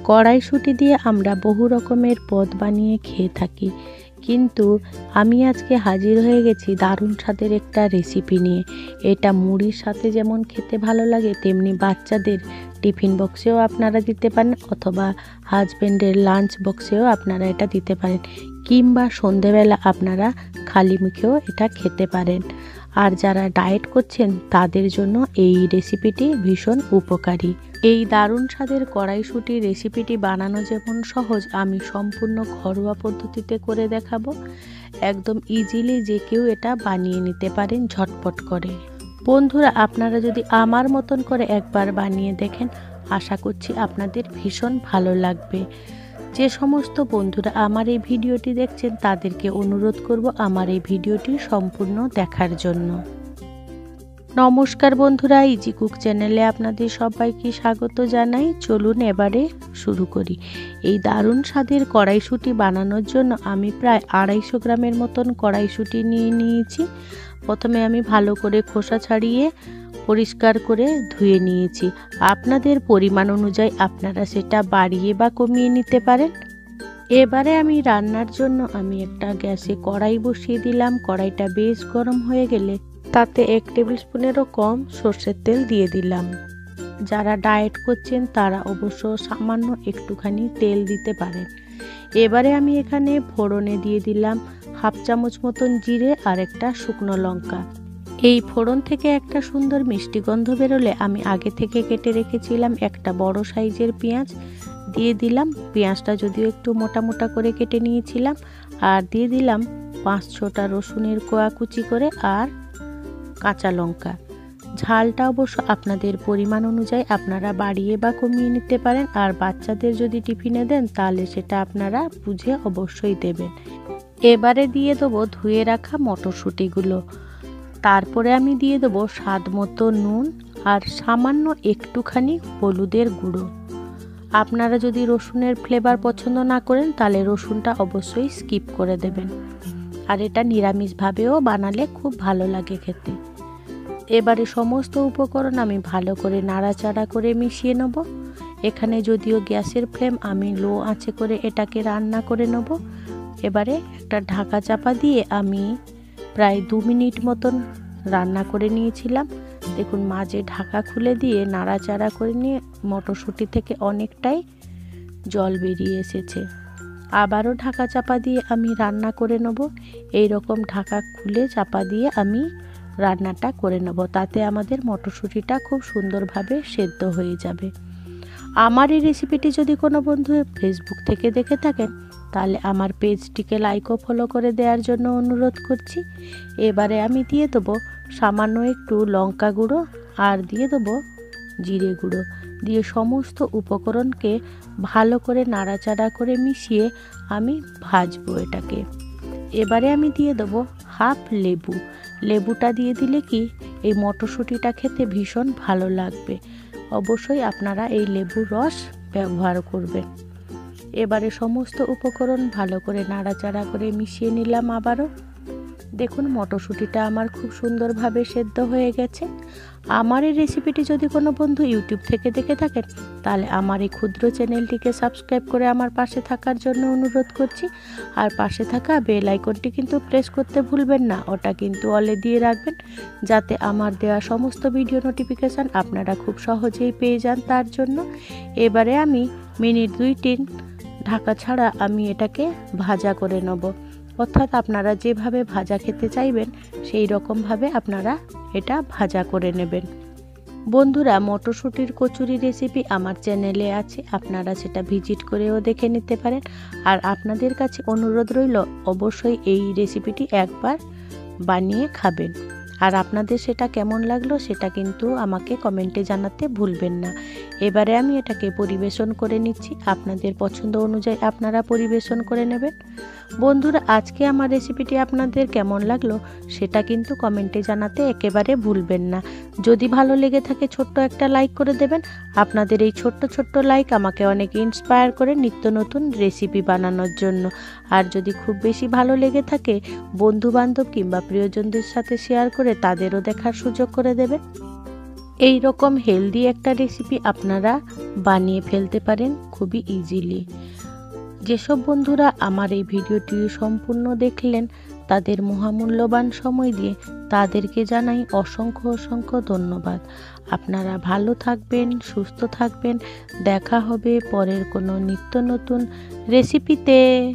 কড়াইশুঁটি দিয়ে আমরা বহু রকমের পদ বানিয়ে খেয়ে থাকি, কিন্তু আমি আজকে হাজির হয়ে গেছি দারুণ স্বাদের একটা রেসিপি নিয়ে। এটা মুড়ির সাথে যেমন খেতে ভালো লাগে, তেমনি বাচ্চাদের টিফিন বক্সেও আপনারা দিতে পারেন, অথবা হাজব্যান্ডের লাঞ্চ বক্সেও আপনারা এটা দিতে পারেন, কিংবা সন্ধেবেলা আপনারা খালি মুখেও এটা খেতে পারেন। আর যারা ডায়েট করছেন তাদের জন্য এই রেসিপিটি ভীষণ উপকারী। এই দারুণ স্বাদের কড়াইশুঁটি রেসিপিটি বানানো যেমন সহজ, আমি সম্পূর্ণ ঘরোয়া পদ্ধতিতে করে দেখাবো। একদম ইজিলি যে কেউ এটা বানিয়ে নিতে পারেন ঝটপট করে। বন্ধুরা, আপনারা যদি আমার মতন করে একবার বানিয়ে দেখেন, আশা করছি আপনাদের ভীষণ ভালো লাগবে। যে সমস্ত বন্ধুরা আমার এই ভিডিওটি দেখছেন তাদেরকে অনুরোধ করব আমার এই ভিডিওটি সম্পূর্ণ দেখার জন্য। নমস্কার বন্ধুরা, ইজি কুক চ্যানেলে আপনাদের সবাইকে স্বাগত জানাই। চলুন এবারে শুরু করি। এই দারুণ স্বাদের কড়াইশুঁটি বানানোর জন্য আমি প্রায় 250 গ্রামের মতন কড়াইশুঁটি নিয়ে নিয়েছি। প্রথমে আমি ভালো করে খোসা ছাড়িয়ে পরিষ্কার করে ধুয়ে নিয়েছি। আপনাদের পরিমাণ অনুযায়ী আপনারা সেটা বাড়িয়ে বা কমিয়ে নিতে পারেন। এবারে আমি রান্নার জন্য একটা গ্যাসে কড়াই বসিয়ে দিলাম। কড়াইটা বেশ গরম হয়ে গেলে তাতে 1 টেবিল স্পুনেরও কম সর্ষের তেল দিয়ে দিলাম। যারা ডায়েট করছেন তারা অবশ্য সামান্য একটুখানি তেল দিতে পারেন। এবারে আমি এখানে ফোড়নে দিয়ে দিলাম 1/2 চামচ মতন জিরে আর একটা শুকনো লঙ্কা। এই ফোড়ন থেকে একটা সুন্দর মিষ্টি গন্ধ বেরোলে আমি আগে থেকে কেটে রেখেছিলাম একটা বড় সাইজের পেঁয়াজ দিয়ে দিলাম। পেঁয়াজটা যদিও একটু মোটা মোটা করে কেটে নিয়েছিলাম। আর দিয়ে দিলাম 5-6টা রসুনের কোয়া কুচি করে আর কাঁচা লঙ্কা। ঝালটা অবশ্য আপনাদের পরিমাণ অনুযায়ী আপনারা বাড়িয়ে বা কমিয়ে নিতে পারেন। আর বাচ্চাদের যদি টিফিনে দেন তাহলে সেটা আপনারা বুঝে অবশ্যই দেবেন। এবারে দিয়ে দেবো ধুয়ে রাখা মটরশুঁটিগুলো। তারপরে আমি দিয়ে দেবো স্বাদ মতো নুন আর সামান্য একটুখানি হলুদের গুঁড়ো। আপনারা যদি রসুনের ফ্লেভার পছন্দ না করেন তাহলে রসুনটা অবশ্যই স্কিপ করে দেবেন। আর এটা নিরামিষভাবেও বানালে খুব ভালো লাগে খেতে। এবারে সমস্ত উপকরণ আমি ভালো করে নাড়াচাড়া করে মিশিয়ে নেব। এখানে যদিও গ্যাসের ফ্লেম আমি লো আঁচে করে এটাকে রান্না করে নেব। এবারে একটা ঢাকা চাপা দিয়ে আমি প্রায় 2 মিনিট মতন রান্না করে নিয়েছিলাম। দেখুন মাঝে ঢাকা খুলে দিয়ে নাড়াচাড়া করে নিয়ে মটরশুঁটি থেকে অনেকটাই জল বেরিয়ে এসেছে। আবারও ঢাকা চাপা দিয়ে আমি রান্না করে নেব। এই রকম ঢাকা খুলে চাপা দিয়ে আমি রান্নাটা করে নেব, তাতে আমাদের মটরশুঁটিটা খুব সুন্দরভাবে সেদ্ধ হয়ে যাবে। আমার এই রেসিপিটি যদি কোনো বন্ধু ফেসবুক থেকে দেখে থাকেন তাহলে আমার পেজটিকে লাইক ও ফলো করে দেওয়ার জন্য অনুরোধ করছি। এবারে আমি দিয়ে দেবো সামান্য একটু লঙ্কা গুঁড়ো আর দিয়ে দেবো জিরে গুঁড়ো দিয়ে সমস্ত উপকরণকে ভালো করে নাড়াচাড়া করে মিশিয়ে আমি ভাজবো এটাকে। এবারে আমি দিয়ে দেবো হাফ লেবু। লেবুটা দিয়ে দিলে কি এই মটরশুঁটিটা খেতে ভীষণ ভালো লাগবে। অবশ্যই আপনারা এই লেবুর রস ব্যবহার করবেন। এবারে সমস্ত উপকরণ ভালো করে নাড়াচাড়া করে মিশিয়ে নিলাম আবারও। দেখুন মটরশুঁটিটা আমার খুব সুন্দরভাবে সেদ্ধ হয়ে গেছে। আমার এই রেসিপিটি যদি কোনো বন্ধু ইউটিউব থেকে দেখে থাকেন তাহলে আমার এই ক্ষুদ্র চ্যানেলটিকে সাবস্ক্রাইব করে আমার পাশে থাকার জন্য অনুরোধ করছি। আর পাশে থাকা বেল আইকনটি কিন্তু প্রেস করতে ভুলবেন না, ওটা কিন্তু অলে দিয়ে রাখবেন যাতে আমার দেওয়া সমস্ত ভিডিও নোটিফিকেশান আপনারা খুব সহজেই পেয়ে যান তার জন্য। এবারে আমি মিনিট 2-3 ঢাকা ছাড়া আমি এটাকে ভাজা করে নেব। অর্থাৎ আপনারা যেভাবে ভাজা খেতে চাইবেন সেই রকমভাবে আপনারা এটা ভাজা করে নেবেন। বন্ধুরা, মটরশুঁটির কচুরি রেসিপি আমার চ্যানেলে আছে, আপনারা সেটা ভিজিট করেও দেখে নিতে পারেন। আর আপনাদের কাছে অনুরোধ রইল অবশ্যই এই রেসিপিটি একবার বানিয়ে খাবেন। আর আপনাদের সেটা কেমন লাগলো সেটা কিন্তু আমাকে কমেন্টে জানাতে ভুলবেন না। এবারে আমি এটাকে পরিবেশন করে নিচ্ছি। আপনাদের পছন্দ অনুযায়ী আপনারা পরিবেশন করে নেবেন। বন্ধুরা, আজকে আমার রেসিপিটি আপনাদের কেমন লাগলো সেটা কিন্তু কমেন্টে জানাতে একেবারে ভুলবেন না। যদি ভালো লেগে থাকে ছোট্ট একটা লাইক করে দেবেন। আপনাদের এই ছোট্ট ছোট্ট লাইক আমাকে অনেক ইন্সপায়ার করে নিত্য নতুন রেসিপি বানানোর জন্য। আর যদি খুব বেশি ভালো লেগে থাকে বন্ধু বান্ধব কিংবা প্রিয়জনদের সাথে শেয়ার করে তাদেরও দেখার সুযোগ করে দেবেন। এই রকম হেলদি একটা রেসিপি আপনারা বানিয়ে ফেলতে পারেন খুবই ইজিলি। যেসব বন্ধুরা আমার এই ভিডিওটি সম্পূর্ণ দেখলেন তাদের মহামূল্যবান সময় দিয়ে তাদেরকে জানাই অসংখ্য অসংখ্য ধন্যবাদ। আপনারা ভালো থাকবেন, সুস্থ থাকবেন। দেখা হবে পরের কোনো নিত্য নতুন রেসিপিতে।